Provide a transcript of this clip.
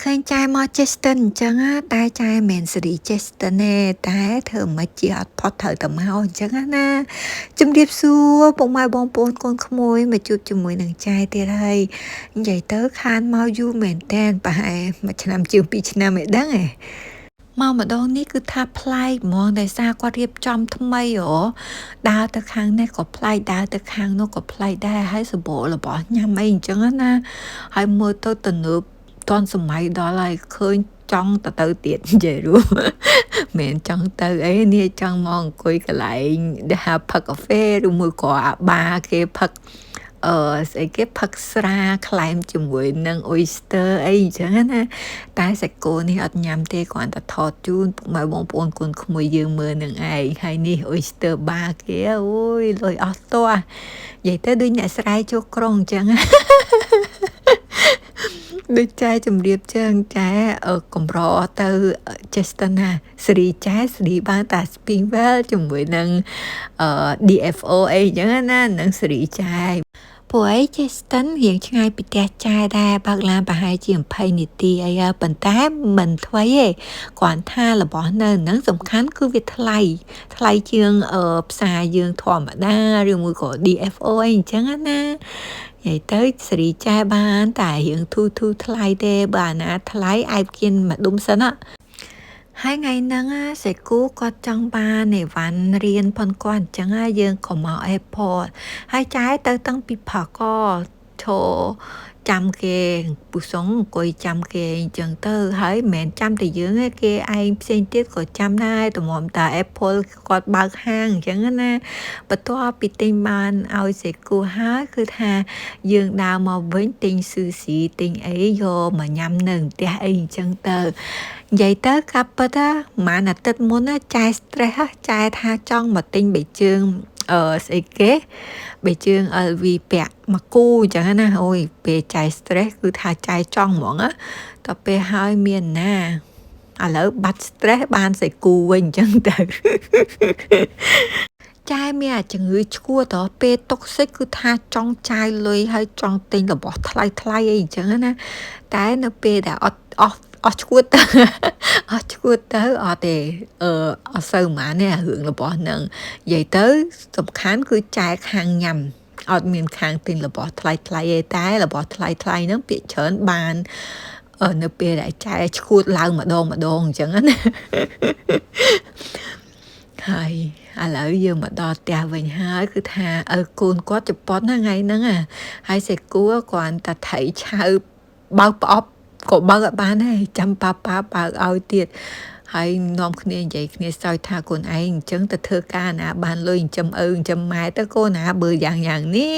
ឃើញចាយមកចេះស្ទិនអញ្ចឹងណាតែចាយមិនមែនសេរីចេះស្ទិនទេតែធ្វើមិនជាអត់ផុតត្រូវតែមកអញ្ចឹងណាជំរាបសួរពុកម៉ែបងប្អូនកូនក្មួយមកជួបជាមួយនឹងចាយទៀតហើយនិយាយទៅខានមកយូរមែនតែនប្រហែលមួយឆ្នាំជាង2ឆ្នាំឯដឹងឯងមកម្ដងនេះគឺថាប្លែកហ្មងដោយសារគាត់រៀបចំថ្មីដើរទៅខាងនេះក៏ប្លែកដើរទៅខាងនោះក៏ប្លែកដែរហើយសបោរបស់ញ៉ាំអីអញ្ចឹងណាហើយមើលទៅទំនើបតនសម័យដល់ហើយឃើញចង់ទៅទៀតនិយាយរួមមិនចង់ទៅអីនេះចង់មកអង្គុយកន្លែងដែលហៅផឹកកាហ្វេឬមួយក៏អាបាគេផឹកស្អីគេផឹកស្រាក្លែមជាមួយនឹង oyster អីអញ្ចឹងណាតែសាច់គោនេះអត់ញ៉ាំទេគ្រាន់តែថតជូនពុកម៉ែបងប្អូនកូនក្មួយយើងមើលនឹងឯងហើយនេះ oyster bar គេអូយលុយអស់ទាស់និយាយទៅដូចអ្នកស្រែចូលក្រុងអញ្ចឹងដូចចែជំរាបចឹងចែកម្រទៅចេស្តណាសេរីចែសេរីបានតា Spinwell ជាមួយនឹងDFO អីចឹងណានឹងសេរីចែពួកអីចេស្តិនរៀងឆ្ងាយពីផ្ទះចែដែរបើកឡានប្រហែលជា20នាទីអីប៉ុន្តែមិនថ្មីទេគ្រាន់ថារបស់នៅហ្នឹងសំខាន់គឺវាថ្លៃជាងផ្សារយើងធម្មតាឬមួយក៏ DFO អីអញ្ចឹងណានិយាយទៅសេរីចែបានតែរៀងធូថ្លៃទេបើអាណាថ្លៃឯបគៀនមកដុំសិនហើយថ្ងៃហ្នឹងសេគូគាត់ចង់បានអីវ៉ាន់រៀនផនគាត់អញ្ចឹងយើងក៏មក Airport ហើយចាយទៅតាំងពីផកក៏ឈរចាំគេពូសុងអង្គុយចាំគេអញ្ចឹងទៅហើយមិនមែនចាំតែយើងទេគេឯងផ្សេងទៀតក៏ចាំដែរតម្រាំតា Apple គាត់បើកហាងអញ្ចឹងណាបន្ទាប់ពីទិញបានឲ្យសេគូហើយគឺថាយើងដើរមកវិញទិញស៊ឺស៊ីទិញអីយកមកញ៉ាំនៅផ្ទះអីអញ្ចឹងទៅនិយាយទៅកាប់ពិតម៉ានអាទិត្យមុនចាយ stress ចាយថាចង់មកទិញបេជើងស្អីគេបេជើង LV ពាក់មកគូអញ្ចឹងណាអូយពេលចាយ stress គឺថាចាយចង់ហ្មងតពេលហើយមានណាឥឡូវបាត់ stress បានសេគូវិញអញ្ចឹងទៅចាយមានជំងឺឈួរតពេលតុកសិចគឺថាចង់ចាយលុយហើយចង់ទិញរបស់ថ្លៃអីអញ្ចឹងណាតែនៅពេលដែលអស់ឈួតទៅអត់ទេអត់សូវហ្មងនេះរឿងរបស់ហ្នឹងនិយាយទៅសំខាន់គឺចែកខាងញ៉ាំអត់មានខាងទិញរបស់ថ្លៃទេតែរបស់ថ្លៃហ្នឹងពាក្យច្រើនបាននៅពេលដែលចែកឈួតឡើងម្ដងអញ្ចឹងណាហើយឥឡូវយើងមកដល់ផ្ទះវិញហើយគឺថាកូនគាត់ជប៉ុនណាថ្ងៃហ្នឹងហើយសេគូគ្រាន់តែថៃឆៅបើកប្រអប់ក៏បើកអត់បានដែរចាំប៉ាបើកឲ្យទៀតហើយនាំគ្នានិយាយគ្នាសើចថាកូនឯងអញ្ចឹងទៅធ្វើការណាបានលុយចិញ្ចឹមឪចិញ្ចឹមម៉ែទៅកូនណាបើយ៉ាងនេះ